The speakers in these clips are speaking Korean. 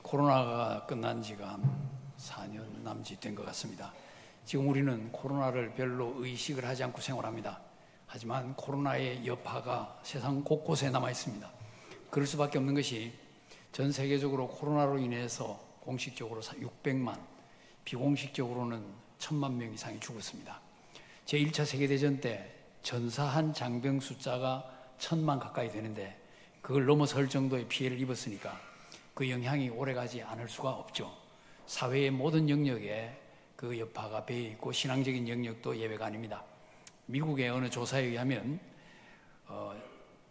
코로나가 끝난 지가 한 4년 남짓 된 것 같습니다. 지금 우리는 코로나를 별로 의식을 하지 않고 생활합니다. 하지만 코로나의 여파가 세상 곳곳에 남아 있습니다. 그럴 수밖에 없는 것이 전 세계적으로 코로나로 인해서 공식적으로 600만, 비공식적으로는 1000만 명 이상이 죽었습니다. 제1차 세계대전 때 전사한 장병 숫자가 1000만 가까이 되는데 그걸 넘어설 정도의 피해를 입었으니까 그 영향이 오래가지 않을 수가 없죠. 사회의 모든 영역에 그 여파가 배어 있고 신앙적인 영역도 예외가 아닙니다. 미국의 어느 조사에 의하면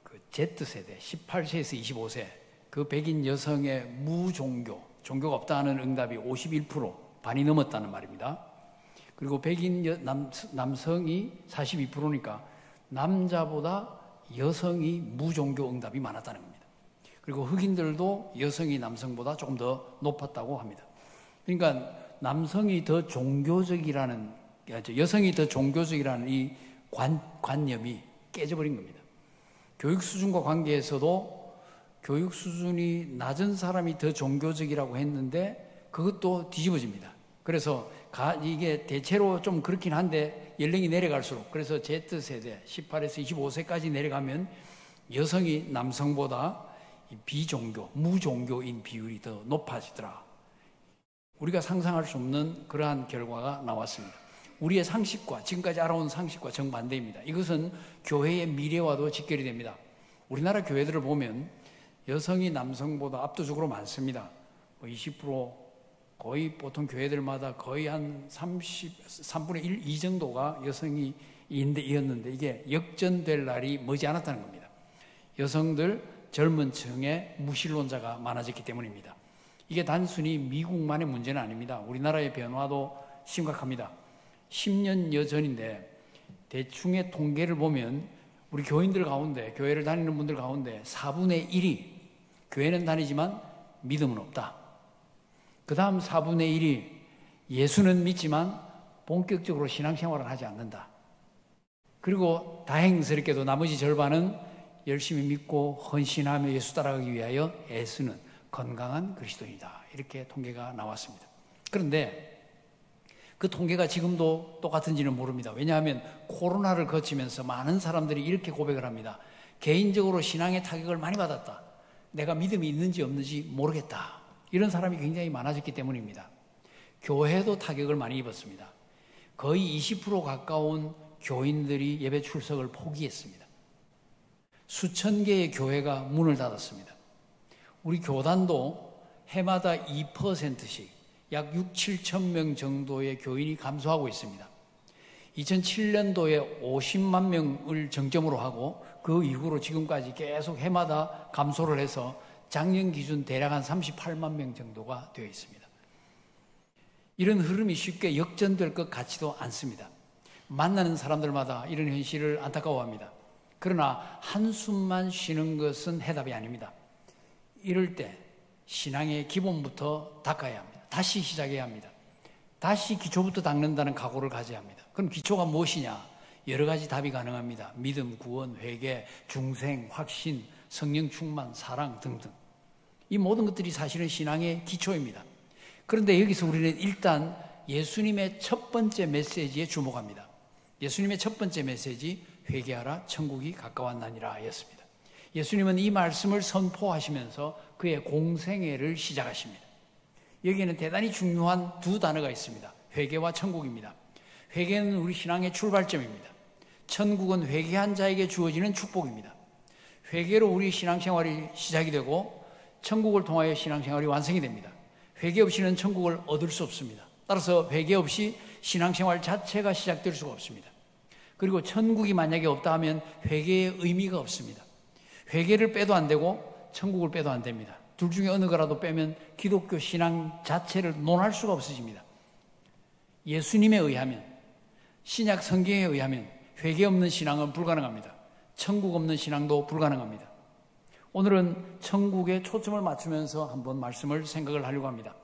그 Z세대 18세에서 25세 그 백인 여성의 무종교, 종교가 없다는 응답이 51%, 반이 넘었다는 말입니다. 그리고 백인 남성이 42%니까 남자보다 여성이 무종교 응답이 많았다는 겁니다. 그리고 흑인들도 여성이 남성보다 조금 더 높았다고 합니다. 그러니까 남성이 더 종교적이라는, 여성이 더 종교적이라는 이 관념이 깨져버린 겁니다. 교육 수준과 관계에서도 교육 수준이 낮은 사람이 더 종교적이라고 했는데 그것도 뒤집어집니다. 그래서 이게 대체로 좀 그렇긴 한데 연령이 내려갈수록, 그래서 Z세대 18에서 25세까지 내려가면 여성이 남성보다 비종교, 무종교인 비율이 더 높아지더라. 우리가 상상할 수 없는 그러한 결과가 나왔습니다. 우리의 상식과, 지금까지 알아온 상식과 정반대입니다. 이것은 교회의 미래와도 직결이 됩니다. 우리나라 교회들을 보면 여성이 남성보다 압도적으로 많습니다. 20%, 거의 보통 교회들마다 거의 한 3분의 1, 2 정도가 여성이었는데 이게 역전될 날이 머지 않았다는 겁니다. 여성들, 젊은 층의 무신론자가 많아졌기 때문입니다. 이게 단순히 미국만의 문제는 아닙니다. 우리나라의 변화도 심각합니다. 10년여 전인데 대충의 통계를 보면 우리 교인들 가운데, 교회를 다니는 분들 가운데 4분의 1이 교회는 다니지만 믿음은 없다. 그 다음 4분의 1이 예수는 믿지만 본격적으로 신앙생활을 하지 않는다. 그리고 다행스럽게도 나머지 절반은 열심히 믿고 헌신하며 예수 따라가기 위하여 애쓰는 건강한 그리스도인이다. 이렇게 통계가 나왔습니다. 그런데 그 통계가 지금도 똑같은지는 모릅니다. 왜냐하면 코로나를 거치면서 많은 사람들이 이렇게 고백을 합니다. 개인적으로 신앙의 타격을 많이 받았다. 내가 믿음이 있는지 없는지 모르겠다. 이런 사람이 굉장히 많아졌기 때문입니다. 교회도 타격을 많이 입었습니다. 거의 20% 가까운 교인들이 예배 출석을 포기했습니다. 수천 개의 교회가 문을 닫았습니다. 우리 교단도 해마다 2%씩 약 6, 7천 명 정도의 교인이 감소하고 있습니다. 2007년도에 50만 명을 정점으로 하고 그 이후로 지금까지 계속 해마다 감소를 해서 작년 기준 대략 한 38만 명 정도가 되어 있습니다. 이런 흐름이 쉽게 역전될 것 같지도 않습니다. 만나는 사람들마다 이런 현실을 안타까워합니다. 그러나 한숨만 쉬는 것은 해답이 아닙니다. 이럴 때 신앙의 기본부터 닦아야 합니다. 다시 시작해야 합니다. 다시 기초부터 닦는다는 각오를 가져야 합니다. 그럼 기초가 무엇이냐? 여러 가지 답이 가능합니다. 믿음, 구원, 회개, 중생, 확신, 성령 충만, 사랑 등등. 이 모든 것들이 사실은 신앙의 기초입니다. 그런데 여기서 우리는 일단 예수님의 첫 번째 메시지에 주목합니다. 예수님의 첫 번째 메시지, 회개하라 천국이 가까웠나니라 였습니다. 예수님은 이 말씀을 선포하시면서 그의 공생애를 시작하십니다. 여기에는 대단히 중요한 두 단어가 있습니다. 회개와 천국입니다. 회개는 우리 신앙의 출발점입니다. 천국은 회개한 자에게 주어지는 축복입니다. 회개로 우리 신앙생활이 시작이 되고 천국을 통하여 신앙생활이 완성이 됩니다. 회개 없이는 천국을 얻을 수 없습니다. 따라서 회개 없이 신앙생활 자체가 시작될 수가 없습니다. 그리고 천국이 만약에 없다 하면 회개의 의미가 없습니다. 회개를 빼도 안 되고 천국을 빼도 안 됩니다. 둘 중에 어느 거라도 빼면 기독교 신앙 자체를 논할 수가 없어집니다. 예수님에 의하면, 신약 성경에 의하면 회개 없는 신앙은 불가능합니다. 천국 없는 신앙도 불가능합니다. 오늘은 천국에 초점을 맞추면서 한번 말씀을 생각을 하려고 합니다.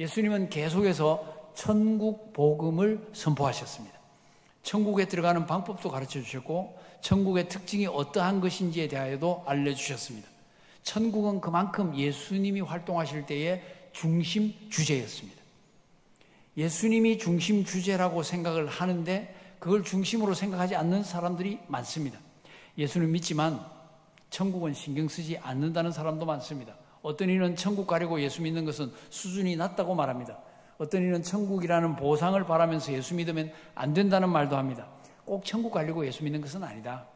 예수님은 계속해서 천국 복음을 선포하셨습니다. 천국에 들어가는 방법도 가르쳐 주셨고 천국의 특징이 어떠한 것인지에 대하여도 알려주셨습니다. 천국은 그만큼 예수님이 활동하실 때에 중심 주제였습니다. 예수님이 중심 주제라고 생각을 하는데 그걸 중심으로 생각하지 않는 사람들이 많습니다. 예수님 믿지만 천국은 신경 쓰지 않는다는 사람도 많습니다. 어떤 이는 천국 가려고 예수 믿는 것은 수준이 낮다고 말합니다. 어떤 이는 천국이라는 보상을 바라면서 예수 믿으면 안 된다는 말도 합니다. 꼭 천국 가려고 예수 믿는 것은 아니다.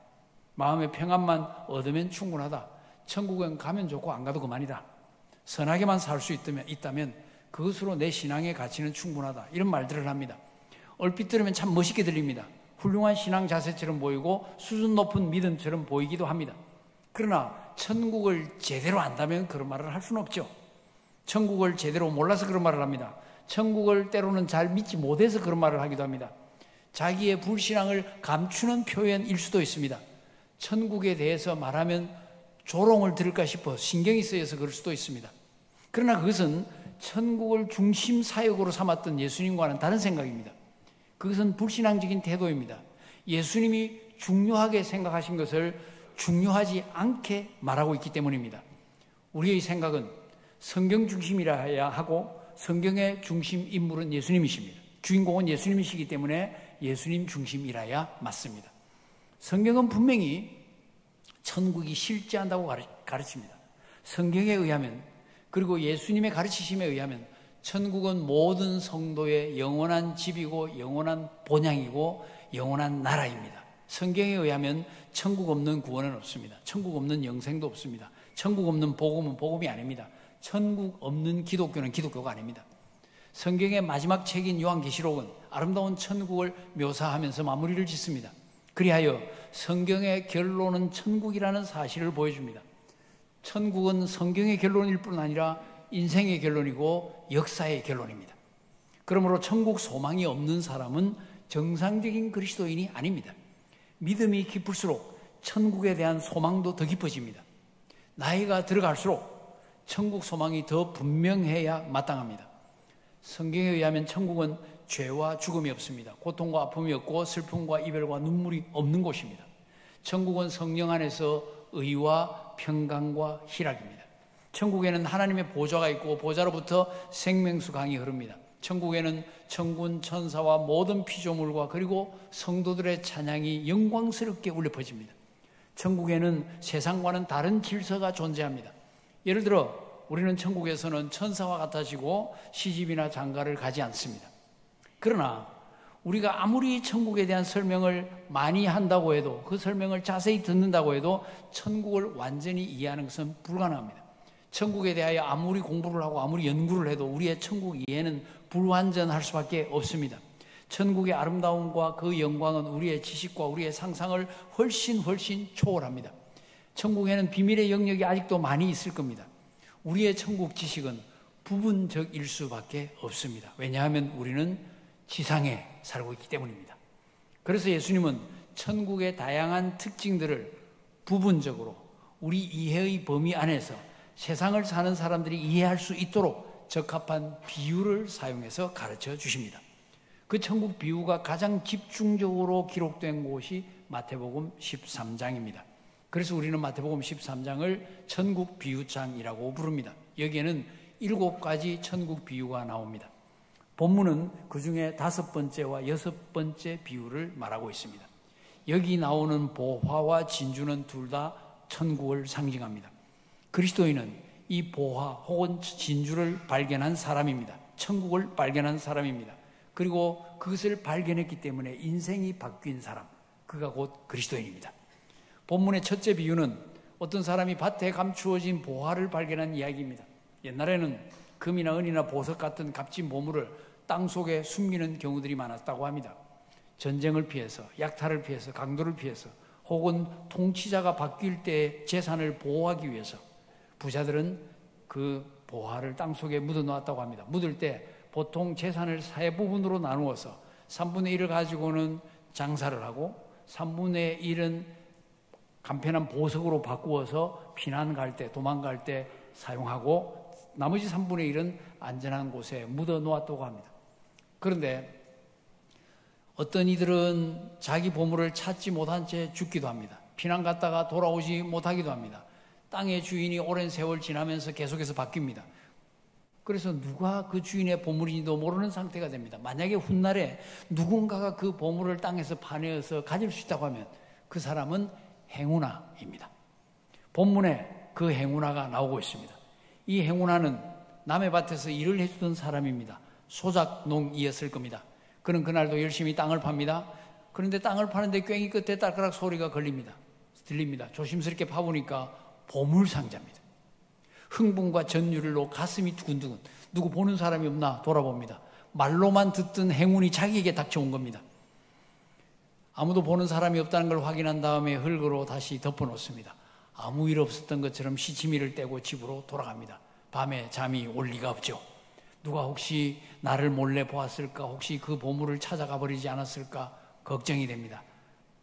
마음의 평안만 얻으면 충분하다. 천국은 가면 좋고 안 가도 그만이다. 선하게만 살 수 있다면 그것으로 내 신앙의 가치는 충분하다. 이런 말들을 합니다. 얼핏 들으면 참 멋있게 들립니다. 훌륭한 신앙 자세처럼 보이고 수준 높은 믿음처럼 보이기도 합니다. 그러나 천국을 제대로 안다면 그런 말을 할 수는 없죠. 천국을 제대로 몰라서 그런 말을 합니다. 천국을 때로는 잘 믿지 못해서 그런 말을 하기도 합니다. 자기의 불신앙을 감추는 표현일 수도 있습니다. 천국에 대해서 말하면 조롱을 들을까 싶어 신경이 쓰여서 그럴 수도 있습니다. 그러나 그것은 천국을 중심 사역으로 삼았던 예수님과는 다른 생각입니다. 그것은 불신앙적인 태도입니다. 예수님이 중요하게 생각하신 것을 중요하지 않게 말하고 있기 때문입니다. 우리의 생각은 성경 중심이라 해야 하고 성경의 중심 인물은 예수님이십니다. 주인공은 예수님이시기 때문에 예수님 중심이라야 맞습니다. 성경은 분명히 천국이 실제한다고 가르칩니다. 성경에 의하면 그리고 예수님의 가르치심에 의하면 천국은 모든 성도의 영원한 집이고 영원한 본향이고 영원한 나라입니다. 성경에 의하면 천국 없는 구원은 없습니다. 천국 없는 영생도 없습니다. 천국 없는 복음은 복음이 아닙니다. 천국 없는 기독교는 기독교가 아닙니다. 성경의 마지막 책인 요한계시록은 아름다운 천국을 묘사하면서 마무리를 짓습니다. 그리하여 성경의 결론은 천국이라는 사실을 보여줍니다. 천국은 성경의 결론일 뿐 아니라 인생의 결론이고 역사의 결론입니다. 그러므로 천국 소망이 없는 사람은 정상적인 그리스도인이 아닙니다. 믿음이 깊을수록 천국에 대한 소망도 더 깊어집니다. 나이가 들어갈수록 천국 소망이 더 분명해야 마땅합니다. 성경에 의하면 천국은 죄와 죽음이 없습니다. 고통과 아픔이 없고 슬픔과 이별과 눈물이 없는 곳입니다. 천국은 성령 안에서 의와 평강과 희락입니다. 천국에는 하나님의 보좌가 있고 보좌로부터 생명수 강이 흐릅니다. 천국에는 천군 천사와 모든 피조물과 그리고 성도들의 찬양이 영광스럽게 울려 퍼집니다. 천국에는 세상과는 다른 질서가 존재합니다. 예를 들어 우리는 천국에서는 천사와 같아지고 시집이나 장가를 가지 않습니다. 그러나 우리가 아무리 천국에 대한 설명을 많이 한다고 해도 그 설명을 자세히 듣는다고 해도 천국을 완전히 이해하는 것은 불가능합니다. 천국에 대하여 아무리 공부를 하고 아무리 연구를 해도 우리의 천국 이해는 불완전할 수밖에 없습니다. 천국의 아름다움과 그 영광은 우리의 지식과 우리의 상상을 훨씬 초월합니다. 천국에는 비밀의 영역이 아직도 많이 있을 겁니다. 우리의 천국 지식은 부분적일 수밖에 없습니다. 왜냐하면 우리는 지상에 살고 있기 때문입니다. 그래서 예수님은 천국의 다양한 특징들을 부분적으로 우리 이해의 범위 안에서 세상을 사는 사람들이 이해할 수 있도록 적합한 비유를 사용해서 가르쳐 주십니다. 그 천국 비유가 가장 집중적으로 기록된 곳이 마태복음 13장입니다. 그래서 우리는 마태복음 13장을 천국 비유장이라고 부릅니다. 여기에는 7가지 천국 비유가 나옵니다. 본문은 그 중에 5번째와 6번째 비유를 말하고 있습니다. 여기 나오는 보화와 진주는 둘 다 천국을 상징합니다. 그리스도인은 이 보화 혹은 진주를 발견한 사람입니다. 천국을 발견한 사람입니다. 그리고 그것을 발견했기 때문에 인생이 바뀐 사람, 그가 곧 그리스도인입니다. 본문의 첫째 비유는 어떤 사람이 밭에 감추어진 보화를 발견한 이야기입니다. 옛날에는 금이나 은이나 보석 같은 값진 보물을 땅속에 숨기는 경우들이 많았다고 합니다. 전쟁을 피해서, 약탈을 피해서, 강도를 피해서 혹은 통치자가 바뀔 때 재산을 보호하기 위해서 부자들은 그 보화를 땅속에 묻어놓았다고 합니다. 묻을 때 보통 재산을 3부분으로 나누어서 3분의 1을 가지고는 장사를 하고 3분의 1은 간편한 보석으로 바꾸어서 피난 갈 때, 도망갈 때 사용하고 나머지 3분의 1은 안전한 곳에 묻어 놓았다고 합니다. 그런데 어떤 이들은 자기 보물을 찾지 못한 채 죽기도 합니다. 피난 갔다가 돌아오지 못하기도 합니다. 땅의 주인이 오랜 세월 지나면서 계속해서 바뀝니다. 그래서 누가 그 주인의 보물인지도 모르는 상태가 됩니다. 만약에 훗날에 누군가가 그 보물을 땅에서 파내어서 가질 수 있다고 하면 그 사람은 행운아입니다. 본문에 그 행운아가 나오고 있습니다. 이 행운아는 남의 밭에서 일을 해주던 사람입니다. 소작농이었을 겁니다. 그는 그날도 열심히 땅을 팝니다. 그런데 땅을 파는데 괭이 끝에 딸가락 소리가 들립니다. 조심스럽게 파보니까 보물상자입니다. 흥분과 전율로 가슴이 두근두근. 누구 보는 사람이 없나 돌아봅니다. 말로만 듣던 행운이 자기에게 닥쳐온 겁니다. 아무도 보는 사람이 없다는 걸 확인한 다음에 흙으로 다시 덮어놓습니다. 아무 일 없었던 것처럼 시치미를 떼고 집으로 돌아갑니다. 밤에 잠이 올 리가 없죠. 누가 혹시 나를 몰래 보았을까? 혹시 그 보물을 찾아가 버리지 않았을까? 걱정이 됩니다.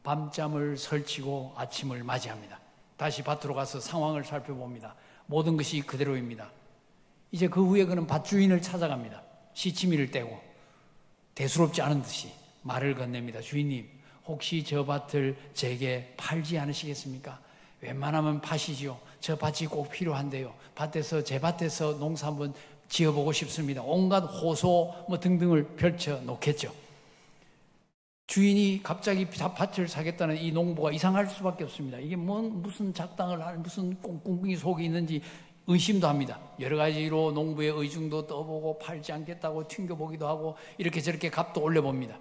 밤잠을 설치고 아침을 맞이합니다. 다시 밭으로 가서 상황을 살펴봅니다. 모든 것이 그대로입니다. 이제 그 후에 그는 밭주인을 찾아갑니다. 시치미를 떼고 대수롭지 않은 듯이 말을 건넵니다. 주인님, 혹시 저 밭을 제게 팔지 않으시겠습니까? 웬만하면 파시지요. 저 밭이 꼭 필요한데요. 제 밭에서 농사 한번 지어보고 싶습니다. 온갖 호소 등등을 펼쳐 놓겠죠. 주인이 갑자기 밭을 사겠다는 이 농부가 이상할 수밖에 없습니다. 이게 무슨 작당을 하는, 무슨 꿍꿍이 속이 있는지 의심도 합니다. 여러 가지로 농부의 의중도 떠보고 팔지 않겠다고 튕겨보기도 하고 이렇게 저렇게 값도 올려봅니다.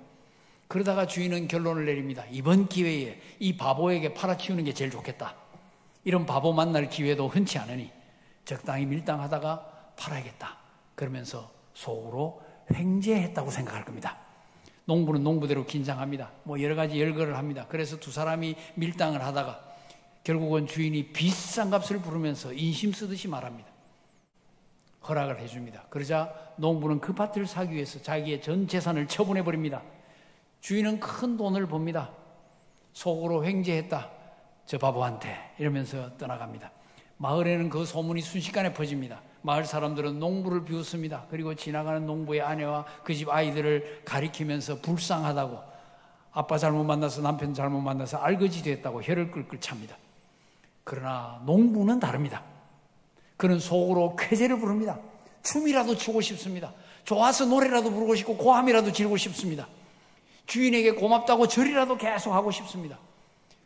그러다가 주인은 결론을 내립니다. 이번 기회에 이 바보에게 팔아치우는 게 제일 좋겠다. 이런 바보 만날 기회도 흔치 않으니 적당히 밀당하다가 팔아야겠다. 그러면서 속으로 횡재했다고 생각할 겁니다. 농부는 농부대로 긴장합니다. 여러 가지 열거를 합니다. 그래서 두 사람이 밀당을 하다가 결국은 주인이 비싼 값을 부르면서 인심 쓰듯이 말합니다. 허락을 해줍니다. 그러자 농부는 그 밭을 사기 위해서 자기의 전 재산을 처분해버립니다. 주인은 큰 돈을 봅니다. 속으로 횡재했다. 저 바보한테 이러면서 떠나갑니다. 마을에는 그 소문이 순식간에 퍼집니다. 마을 사람들은 농부를 비웃습니다. 그리고 지나가는 농부의 아내와 그 집 아이들을 가리키면서 불쌍하다고, 아빠 잘못 만나서 남편 잘못 만나서 알거지 됐다고 혀를 끌끌 찹니다. 그러나 농부는 다릅니다. 그는 속으로 쾌재를 부릅니다. 춤이라도 추고 싶습니다. 좋아서 노래라도 부르고 싶고 고함이라도 지르고 싶습니다. 주인에게 고맙다고 절이라도 계속 하고 싶습니다.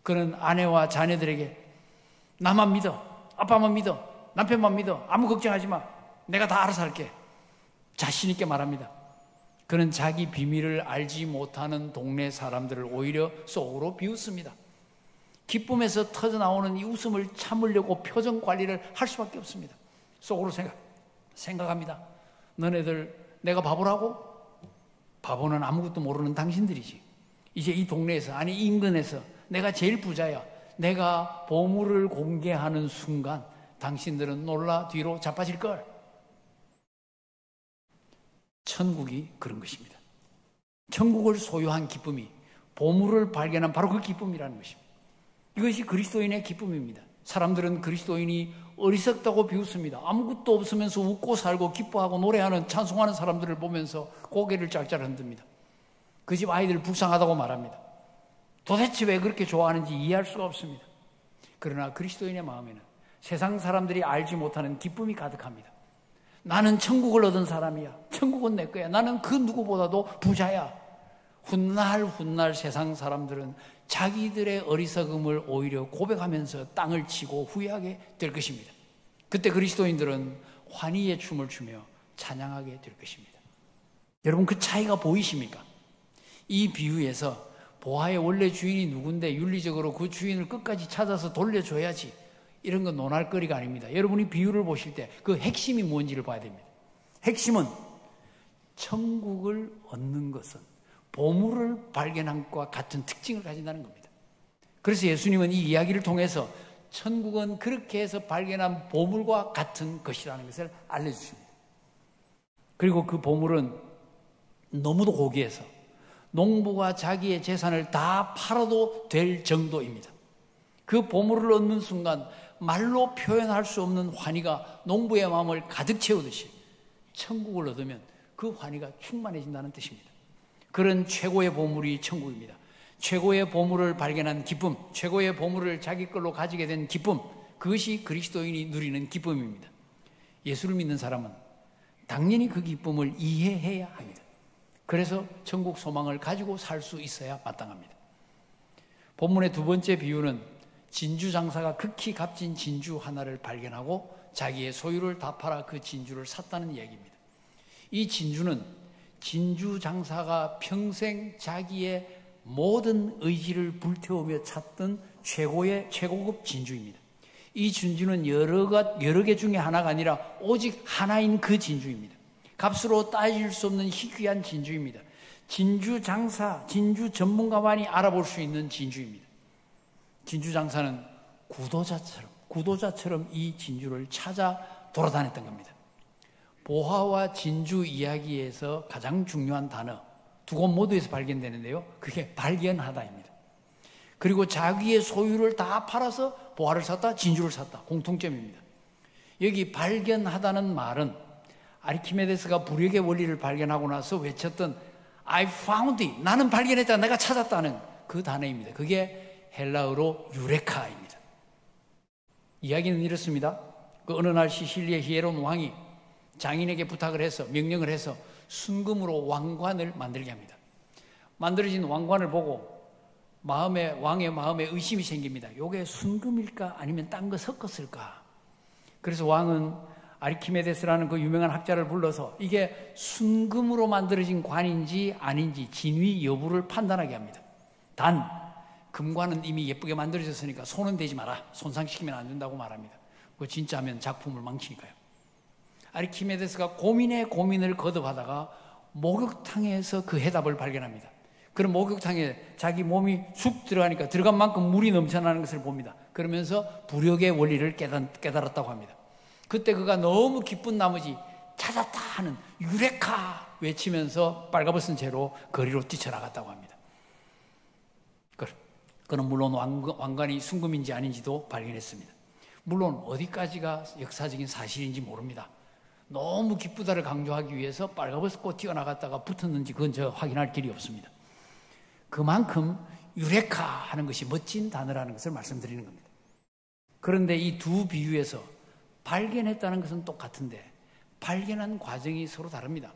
그는 아내와 자녀들에게 나만 믿어, 아빠만 믿어, 남편만 믿어, 아무 걱정하지 마, 내가 다 알아서 할게, 자신 있게 말합니다. 그는 자기 비밀을 알지 못하는 동네 사람들을 오히려 속으로 비웃습니다. 기쁨에서 터져나오는 이 웃음을 참으려고 표정 관리를 할 수밖에 없습니다. 속으로 생각합니다. 너네들 내가 바보라고? 바보는 아무것도 모르는 당신들이지. 이제 이 동네에서, 아니 인근에서 내가 제일 부자야. 내가 보물을 공개하는 순간 당신들은 놀라 뒤로 자빠질걸. 천국이 그런 것입니다. 천국을 소유한 기쁨이, 보물을 발견한 바로 그 기쁨이라는 것입니다. 이것이 그리스도인의 기쁨입니다. 사람들은 그리스도인이 어리석다고 비웃습니다. 아무것도 없으면서 웃고 살고 기뻐하고 노래하는, 찬송하는 사람들을 보면서 고개를 짤짤 흔듭니다. 그 집 아이들 불쌍하다고 말합니다. 도대체 왜 그렇게 좋아하는지 이해할 수가 없습니다. 그러나 그리스도인의 마음에는 세상 사람들이 알지 못하는 기쁨이 가득합니다. 나는 천국을 얻은 사람이야. 천국은 내 거야. 나는 그 누구보다도 부자야. 훗날 세상 사람들은 자기들의 어리석음을 오히려 고백하면서 땅을 치고 후회하게 될 것입니다. 그때 그리스도인들은 환희의 춤을 추며 찬양하게 될 것입니다. 여러분, 그 차이가 보이십니까? 이 비유에서 보화의 원래 주인이 누군데 윤리적으로 그 주인을 끝까지 찾아서 돌려줘야지, 이런 건 논할 거리가 아닙니다. 여러분이 비유를 보실 때 그 핵심이 뭔지를 봐야 됩니다. 핵심은 천국을 얻는 것은 보물을 발견한 것과 같은 특징을 가진다는 겁니다. 그래서 예수님은 이 이야기를 통해서 천국은 그렇게 해서 발견한 보물과 같은 것이라는 것을 알려주십니다. 그리고 그 보물은 너무도 고귀해서 농부가 자기의 재산을 다 팔아도 될 정도입니다. 그 보물을 얻는 순간 말로 표현할 수 없는 환희가 농부의 마음을 가득 채우듯이 천국을 얻으면 그 환희가 충만해진다는 뜻입니다. 그런 최고의 보물이 천국입니다. 최고의 보물을 발견한 기쁨, 최고의 보물을 자기 걸로 가지게 된 기쁨, 그것이 그리스도인이 누리는 기쁨입니다. 예수를 믿는 사람은 당연히 그 기쁨을 이해해야 합니다. 그래서 천국 소망을 가지고 살 수 있어야 마땅합니다. 본문의 두 번째 비유는 진주 장사가 극히 값진 진주 하나를 발견하고 자기의 소유를 다 팔아 그 진주를 샀다는 이야기입니다. 이 진주는 진주 장사가 평생 자기의 모든 의지를 불태우며 찾던 최고급 진주입니다. 이 진주는 여러 개 중에 하나가 아니라 오직 하나인 그 진주입니다. 값으로 따질 수 없는 희귀한 진주입니다. 진주 장사, 진주 전문가만이 알아볼 수 있는 진주입니다. 진주 장사는 구도자처럼 이 진주를 찾아 돌아다녔던 겁니다. 보화와 진주 이야기에서 가장 중요한 단어 두 곳 모두에서 발견되는데요. 그게 발견하다입니다. 그리고 자기의 소유를 다 팔아서 보화를 샀다, 진주를 샀다. 공통점입니다. 여기 발견하다는 말은 아르키메데스가 부력의 원리를 발견하고 나서 외쳤던 I found it. 나는 발견했다. 내가 찾았다는 그 단어입니다. 그게 헬라어로 유레카입니다. 이야기는 이렇습니다. 그 어느 날 시실리의 히에론 왕이 장인에게 부탁을 해서 명령을 해서 순금으로 왕관을 만들게 합니다. 만들어진 왕관을 보고 왕의 마음에 의심이 생깁니다. 이게 순금일까 아니면 딴 거 섞었을까? 그래서 왕은 아르키메데스라는 그 유명한 학자를 불러서 이게 순금으로 만들어진 관인지 아닌지 진위 여부를 판단하게 합니다. 단 금관은 이미 예쁘게 만들어졌으니까 손은 대지 마라. 손상시키면 안 된다고 말합니다. 그거 진짜 하면 작품을 망치니까요. 아르키메데스가 고민을 거듭하다가 목욕탕에서 그 해답을 발견합니다. 그럼 목욕탕에 자기 몸이 쑥 들어가니까 들어간 만큼 물이 넘쳐나는 것을 봅니다. 그러면서 부력의 원리를 깨달았다고 합니다. 그때 그가 너무 기쁜 나머지 찾았다 하는 유레카 외치면서 빨가벗은 채로 거리로 뛰쳐나갔다고 합니다. 그는 물론 왕관이 순금인지 아닌지도 발견했습니다. 물론 어디까지가 역사적인 사실인지 모릅니다. 너무 기쁘다를 강조하기 위해서 빨가벗고 뛰어나갔다가 붙었는지 그건 저 확인할 길이 없습니다. 그만큼 유레카 하는 것이 멋진 단어라는 것을 말씀드리는 겁니다. 그런데 이 두 비유에서 발견했다는 것은 똑같은데 발견한 과정이 서로 다릅니다.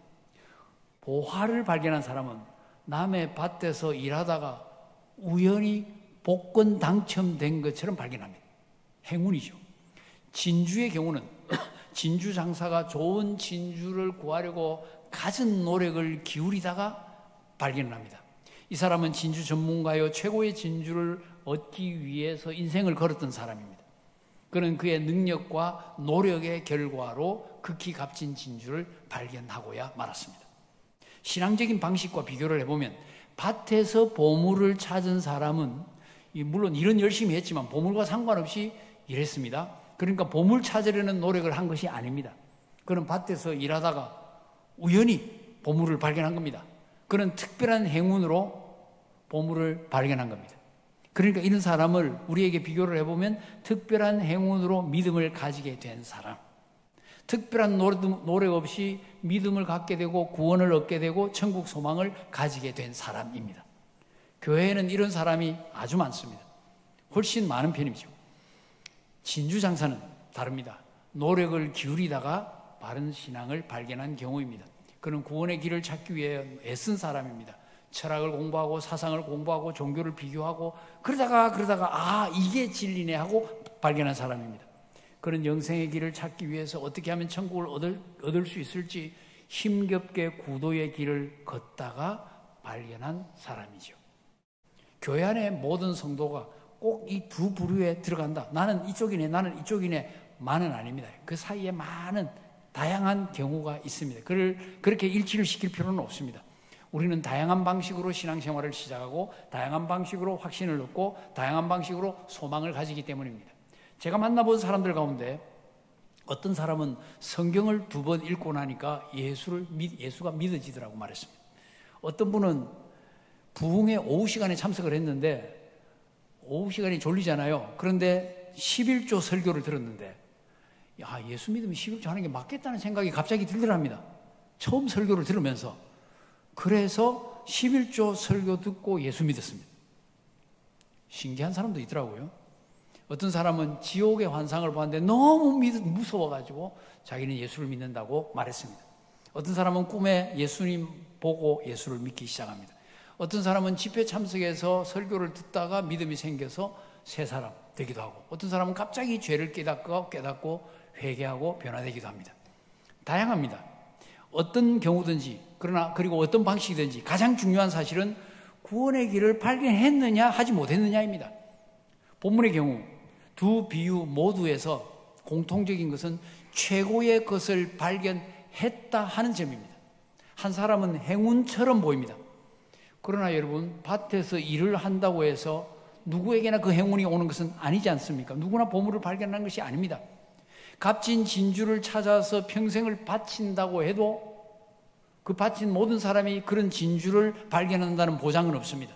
보화를 발견한 사람은 남의 밭에서 일하다가 우연히 복권 당첨된 것처럼 발견합니다. 행운이죠. 진주의 경우는 진주 장사가 좋은 진주를 구하려고 갖은 노력을 기울이다가 발견을 합니다. 이 사람은 진주 전문가요, 최고의 진주를 얻기 위해서 인생을 걸었던 사람입니다. 그는 그의 능력과 노력의 결과로 극히 값진 진주를 발견하고야 말았습니다. 신앙적인 방식과 비교를 해보면 밭에서 보물을 찾은 사람은 물론 일은 열심히 했지만 보물과 상관없이 일했습니다. 그러니까 보물 찾으려는 노력을 한 것이 아닙니다. 그는 밭에서 일하다가 우연히 보물을 발견한 겁니다. 그는 특별한 행운으로 보물을 발견한 겁니다. 그러니까 이런 사람을 우리에게 비교를 해보면 특별한 행운으로 믿음을 가지게 된 사람, 특별한 노력 없이 믿음을 갖게 되고 구원을 얻게 되고 천국 소망을 가지게 된 사람입니다. 교회에는 이런 사람이 아주 많습니다. 훨씬 많은 편이죠. 진주 장사는 다릅니다. 노력을 기울이다가 바른 신앙을 발견한 경우입니다. 그는 구원의 길을 찾기 위해 애쓴 사람입니다. 철학을 공부하고 사상을 공부하고 종교를 비교하고 그러다가 이게 진리네 하고 발견한 사람입니다. 그는 영생의 길을 찾기 위해서 어떻게 하면 천국을 얻을 수 있을지 힘겹게 구도의 길을 걷다가 발견한 사람이죠. 교회 안에 모든 성도가 꼭 이 두 부류에 들어간다. 나는 이쪽이네, 나는 이쪽이네,만은 아닙니다. 그 사이에 많은 다양한 경우가 있습니다. 그렇게 일치를 시킬 필요는 없습니다. 우리는 다양한 방식으로 신앙생활을 시작하고 다양한 방식으로 확신을 얻고 다양한 방식으로 소망을 가지기 때문입니다. 제가 만나본 사람들 가운데 어떤 사람은 성경을 2번 읽고 나니까 예수가 믿어지더라고 말했습니다. 어떤 분은 부흥회 오후 시간에 참석을 했는데 오후 시간이 졸리잖아요. 그런데 11조 설교를 들었는데 예수 믿으면 11조 하는 게 맞겠다는 생각이 갑자기 들더랍니다. 처음 설교를 들으면서. 그래서 11조 설교 듣고 예수 믿었습니다. 신기한 사람도 있더라고요. 어떤 사람은 지옥의 환상을 보았는데 너무 무서워가지고 자기는 예수를 믿는다고 말했습니다. 어떤 사람은 꿈에 예수님 보고 예수를 믿기 시작합니다. 어떤 사람은 집회 참석해서 설교를 듣다가 믿음이 생겨서 새 사람 되기도 하고, 어떤 사람은 갑자기 죄를 깨닫고 회개하고 변화되기도 합니다. 다양합니다. 어떤 경우든지, 그리고 어떤 방식이든지 가장 중요한 사실은 구원의 길을 발견했느냐 하지 못했느냐입니다. 본문의 경우 두 비유 모두에서 공통적인 것은 최고의 것을 발견했다 하는 점입니다. 한 사람은 행운처럼 보입니다. 그러나 여러분, 밭에서 일을 한다고 해서 누구에게나 그 행운이 오는 것은 아니지 않습니까? 누구나 보물을 발견하는 것이 아닙니다. 값진 진주를 찾아서 평생을 바친다고 해도 그 바친 모든 사람이 그런 진주를 발견한다는 보장은 없습니다.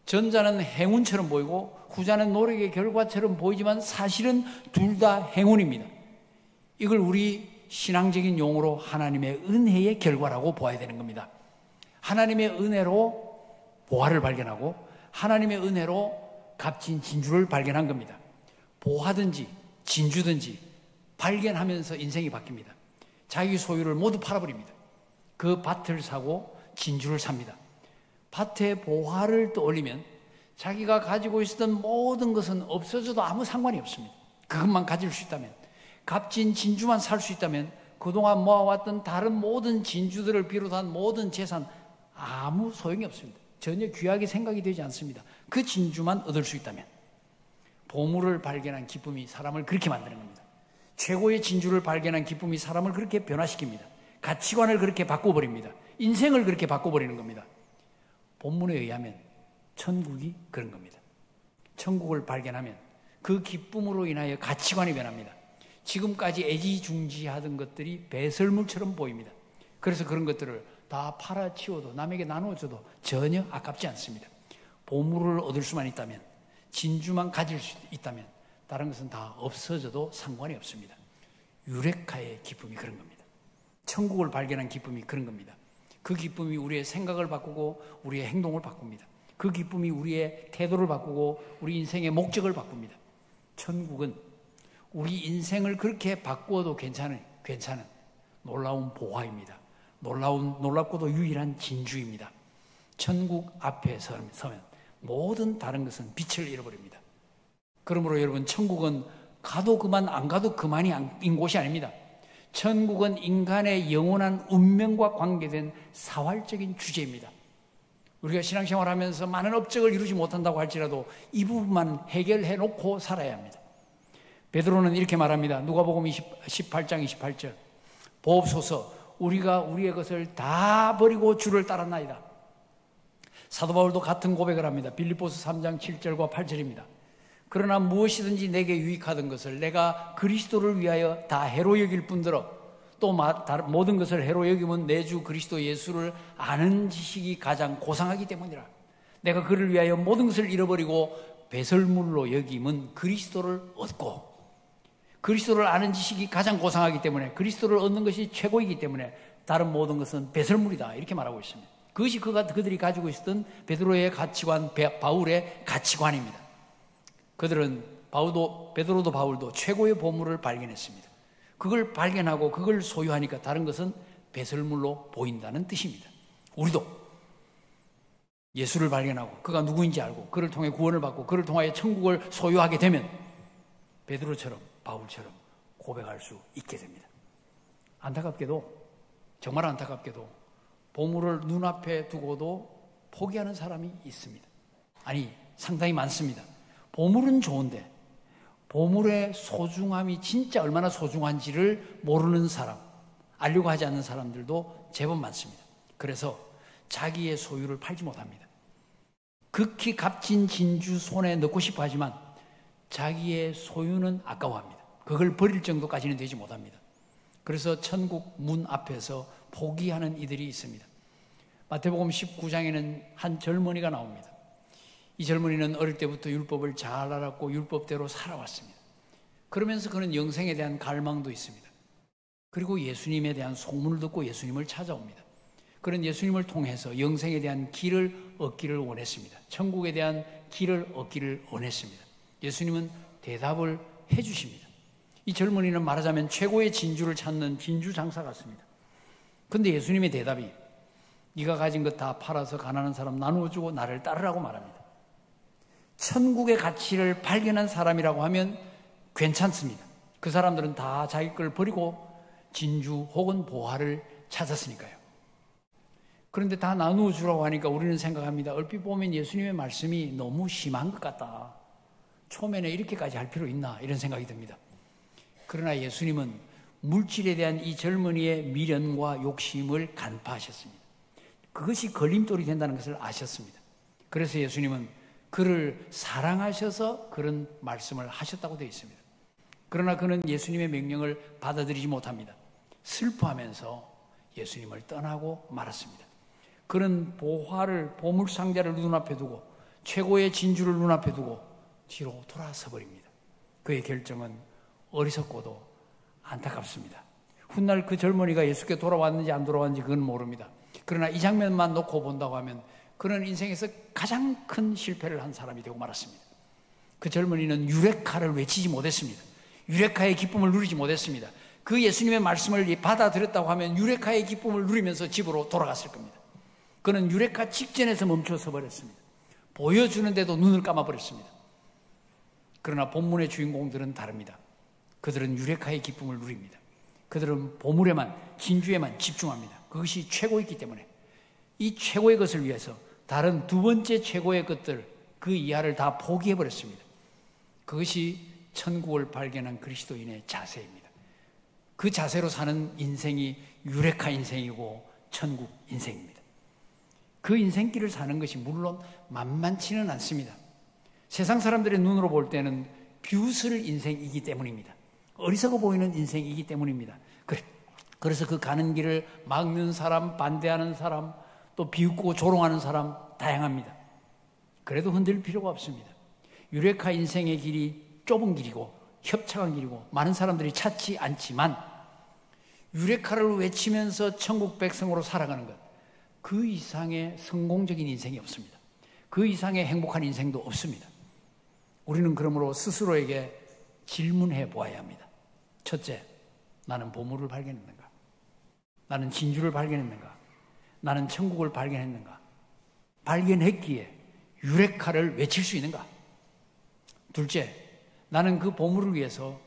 전자는 행운처럼 보이고 후자는 노력의 결과처럼 보이지만 사실은 둘 다 행운입니다. 이걸 우리 신앙적인 용어로 하나님의 은혜의 결과라고 보아야 되는 겁니다. 하나님의 은혜로 보화를 발견하고 하나님의 은혜로 값진 진주를 발견한 겁니다. 보화든지 진주든지 발견하면서 인생이 바뀝니다. 자기 소유를 모두 팔아버립니다. 그 밭을 사고 진주를 삽니다. 밭에 보화를 떠올리면 자기가 가지고 있었던 모든 것은 없어져도 아무 상관이 없습니다. 그것만 가질 수 있다면, 값진 진주만 살 수 있다면 그동안 모아왔던 다른 모든 진주들을 비롯한 모든 재산 아무 소용이 없습니다. 전혀 귀하게 생각이 되지 않습니다. 그 진주만 얻을 수 있다면. 보물을 발견한 기쁨이 사람을 그렇게 만드는 겁니다. 최고의 진주를 발견한 기쁨이 사람을 그렇게 변화시킵니다. 가치관을 그렇게 바꿔버립니다. 인생을 그렇게 바꿔버리는 겁니다. 본문에 의하면 천국이 그런 겁니다. 천국을 발견하면 그 기쁨으로 인하여 가치관이 변합니다. 지금까지 애지중지하던 것들이 배설물처럼 보입니다. 그래서 그런 것들을 다 팔아치워도 남에게 나눠줘도 전혀 아깝지 않습니다. 보물을 얻을 수만 있다면, 진주만 가질 수 있다면 다른 것은 다 없어져도 상관이 없습니다. 유레카의 기쁨이 그런 겁니다. 천국을 발견한 기쁨이 그런 겁니다. 그 기쁨이 우리의 생각을 바꾸고 우리의 행동을 바꿉니다. 그 기쁨이 우리의 태도를 바꾸고 우리 인생의 목적을 바꿉니다. 천국은 우리 인생을 그렇게 바꾸어도 괜찮은 놀라운 보화입니다. 놀랍고도 유일한 진주입니다. 천국 앞에 서면 모든 다른 것은 빛을 잃어버립니다. 그러므로 여러분, 천국은 가도 그만 안 가도 그만인 곳이 아닙니다. 천국은 인간의 영원한 운명과 관계된 사활적인 주제입니다. 우리가 신앙생활하면서 많은 업적을 이루지 못한다고 할지라도 이 부분만 해결해 놓고 살아야 합니다. 베드로는 이렇게 말합니다. 누가복음 18장 28절. 보옵소서, 우리가 우리의 것을 다 버리고 주를 따랐나이다. 사도 바울도 같은 고백을 합니다. 빌립보서 3장 7절과 8절입니다. 그러나 무엇이든지 내게 유익하던 것을 내가 그리스도를 위하여 다 해로 여길 뿐더러 또 모든 것을 해로 여기면 내 주 그리스도 예수를 아는 지식이 가장 고상하기 때문이라. 내가 그를 위하여 모든 것을 잃어버리고 배설물로 여김은 그리스도를 얻고, 그리스도를 아는 지식이 가장 고상하기 때문에, 그리스도를 얻는 것이 최고이기 때문에 다른 모든 것은 배설물이다, 이렇게 말하고 있습니다. 그것이 그들이 가지고 있었던 베드로의 가치관, 바울의 가치관입니다. 그들은 베드로도 바울도 최고의 보물을 발견했습니다. 그걸 발견하고 그걸 소유하니까 다른 것은 배설물로 보인다는 뜻입니다. 우리도 예수를 발견하고 그가 누구인지 알고 그를 통해 구원을 받고 그를 통하여 천국을 소유하게 되면 베드로처럼 바울처럼 고백할 수 있게 됩니다. 안타깝게도, 정말 안타깝게도 보물을 눈앞에 두고도 포기하는 사람이 있습니다. 아니, 상당히 많습니다. 보물은 좋은데 보물의 소중함이 진짜 얼마나 소중한지를 모르는 사람, 알려고 하지 않는 사람들도 제법 많습니다. 그래서 자기의 소유를 팔지 못합니다. 극히 값진 진주 손에 넣고 싶어 하지만 자기의 소유는 아까워합니다. 그걸 버릴 정도까지는 되지 못합니다. 그래서 천국 문 앞에서 포기하는 이들이 있습니다. 마태복음 19장에는 한 젊은이가 나옵니다. 이 젊은이는 어릴 때부터 율법을 잘 알았고 율법대로 살아왔습니다. 그러면서 그는 영생에 대한 갈망도 있습니다. 그리고 예수님에 대한 소문을 듣고 예수님을 찾아옵니다. 그런 예수님을 통해서 영생에 대한 길을 얻기를 원했습니다. 천국에 대한 길을 얻기를 원했습니다. 예수님은 대답을 해주십니다. 이 젊은이는 말하자면 최고의 진주를 찾는 진주 장사 같습니다. 근데 예수님의 대답이 네가 가진 것 다 팔아서 가난한 사람 나누어 주고 나를 따르라고 말합니다. 천국의 가치를 발견한 사람이라고 하면 괜찮습니다. 그 사람들은 다 자기 걸 버리고 진주 혹은 보화를 찾았으니까요. 그런데 다 나누어 주라고 하니까 우리는 생각합니다. 얼핏 보면 예수님의 말씀이 너무 심한 것 같다. 초면에 이렇게까지 할 필요 있나 이런 생각이 듭니다. 그러나 예수님은 물질에 대한 이 젊은이의 미련과 욕심을 간파하셨습니다. 그것이 걸림돌이 된다는 것을 아셨습니다. 그래서 예수님은 그를 사랑하셔서 그런 말씀을 하셨다고 되어 있습니다. 그러나 그는 예수님의 명령을 받아들이지 못합니다. 슬퍼하면서 예수님을 떠나고 말았습니다. 그는 보물상자를 눈앞에 두고 최고의 진주를 눈앞에 두고 뒤로 돌아서 버립니다. 그의 결정은 어리석고도 안타깝습니다. 훗날 그 젊은이가 예수께 돌아왔는지 안 돌아왔는지 그건 모릅니다. 그러나 이 장면만 놓고 본다고 하면 그는 인생에서 가장 큰 실패를 한 사람이 되고 말았습니다. 그 젊은이는 유레카를 외치지 못했습니다. 유레카의 기쁨을 누리지 못했습니다. 그 예수님의 말씀을 받아들였다고 하면 유레카의 기쁨을 누리면서 집으로 돌아갔을 겁니다. 그는 유레카 직전에서 멈춰서 버렸습니다. 보여주는데도 눈을 감아버렸습니다. 그러나 본문의 주인공들은 다릅니다. 그들은 유레카의 기쁨을 누립니다. 그들은 보물에만, 진주에만 집중합니다. 그것이 최고이기 때문에 이 최고의 것을 위해서 다른 두 번째 최고의 것들, 그 이하를 다 포기해버렸습니다. 그것이 천국을 발견한 그리스도인의 자세입니다. 그 자세로 사는 인생이 유레카 인생이고 천국 인생입니다. 그 인생길을 사는 것이 물론 만만치는 않습니다. 세상 사람들의 눈으로 볼 때는 뷰슬 인생이기 때문입니다. 어리석어 보이는 인생이기 때문입니다. 그래서 그 가는 길을 막는 사람, 반대하는 사람, 또 비웃고 조롱하는 사람 다양합니다. 그래도 흔들 필요가 없습니다. 유레카 인생의 길이 좁은 길이고 협착한 길이고 많은 사람들이 찾지 않지만 유레카를 외치면서 천국 백성으로 살아가는 것, 그 이상의 성공적인 인생이 없습니다. 그 이상의 행복한 인생도 없습니다. 우리는 그러므로 스스로에게 질문해 보아야 합니다. 첫째, 나는 보물을 발견했는가? 나는 진주를 발견했는가? 나는 천국을 발견했는가? 발견했기에 유레카를 외칠 수 있는가? 둘째, 나는 그 보물을 위해서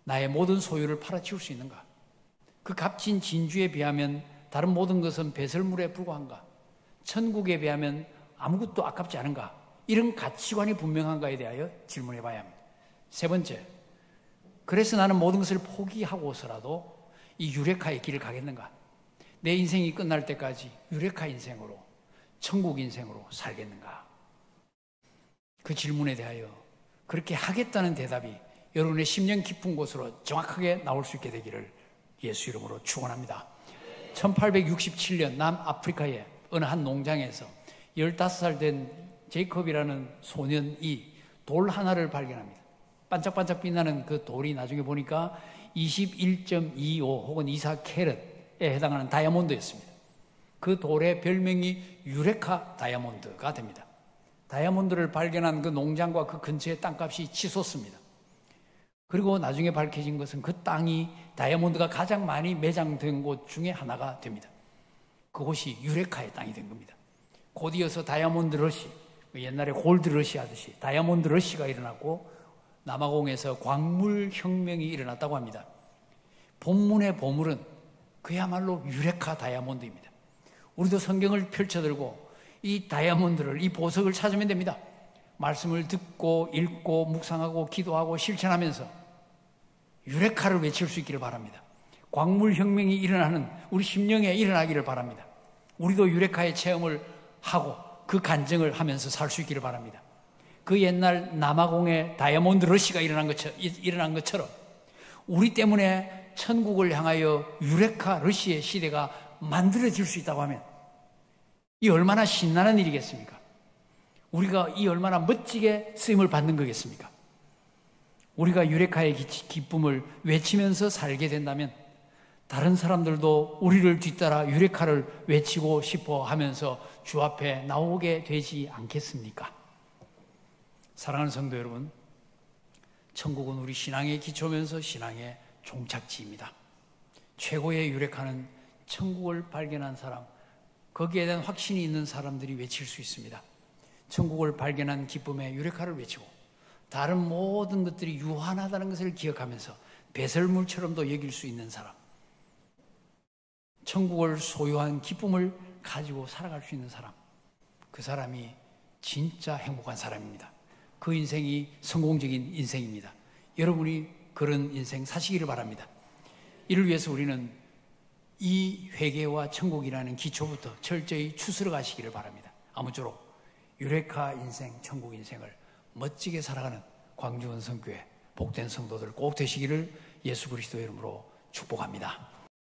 나의 모든 소유를 팔아치울 수 있는가? 그 값진 진주에 비하면 다른 모든 것은 배설물에 불과한가? 천국에 비하면 아무것도 아깝지 않은가? 이런 가치관이 분명한가에 대하여 질문해 봐야 합니다. 세 번째, 그래서 나는 모든 것을 포기하고서라도 이 유레카의 길을 가겠는가? 내 인생이 끝날 때까지 유레카 인생으로, 천국 인생으로 살겠는가? 그 질문에 대하여 그렇게 하겠다는 대답이 여러분의 심령 깊은 곳으로 정확하게 나올 수 있게 되기를 예수 이름으로 축원합니다. 1867년 남아프리카의 어느 한 농장에서 15살 된 제이콥이라는 소년이 돌 하나를 발견합니다. 반짝반짝 빛나는 그 돌이 나중에 보니까 21.25 혹은 24캐럿에 해당하는 다이아몬드였습니다. 그 돌의 별명이 유레카 다이아몬드가 됩니다. 다이아몬드를 발견한 그 농장과 그 근처의 땅값이 치솟습니다. 그리고 나중에 밝혀진 것은 그 땅이 다이아몬드가 가장 많이 매장된 곳 중에 하나가 됩니다. 그곳이 유레카의 땅이 된 겁니다. 곧 이어서 다이아몬드 러시, 옛날에 골드 러시 하듯이 다이아몬드 러시가 일어났고 남아공에서 광물 혁명이 일어났다고 합니다. 본문의 보물은 그야말로 유레카 다이아몬드입니다. 우리도 성경을 펼쳐들고 이 다이아몬드를, 이 보석을 찾으면 됩니다. 말씀을 듣고 읽고 묵상하고 기도하고 실천하면서 유레카를 외칠 수 있기를 바랍니다. 광물 혁명이 일어나는 우리 심령에 일어나기를 바랍니다. 우리도 유레카의 체험을 하고 그 간증을 하면서 살 수 있기를 바랍니다. 그 옛날 남아공의 다이아몬드 러시가 일어난 것처럼 우리 때문에 천국을 향하여 유레카 러시의 시대가 만들어질 수 있다고 하면 이 얼마나 신나는 일이겠습니까? 우리가 이 얼마나 멋지게 쓰임을 받는 거겠습니까? 우리가 유레카의 기쁨을 외치면서 살게 된다면 다른 사람들도 우리를 뒤따라 유레카를 외치고 싶어 하면서 주 앞에 나오게 되지 않겠습니까? 사랑하는 성도 여러분, 천국은 우리 신앙의 기초면서 신앙의 종착지입니다. 최고의 유레카는 천국을 발견한 사람, 거기에 대한 확신이 있는 사람들이 외칠 수 있습니다. 천국을 발견한 기쁨의 유레카를 외치고 다른 모든 것들이 유한하다는 것을 기억하면서 배설물처럼도 여길 수 있는 사람, 천국을 소유한 기쁨을 가지고 살아갈 수 있는 사람, 그 사람이 진짜 행복한 사람입니다. 그 인생이 성공적인 인생입니다. 여러분이 그런 인생 사시기를 바랍니다. 이를 위해서 우리는 이 회개와 천국이라는 기초부터 철저히 추스러 가시기를 바랍니다. 아무쪼록 유레카 인생, 천국 인생을 멋지게 살아가는 광주원 성교회 복된 성도들 꼭 되시기를 예수 그리스도의 이름으로 축복합니다.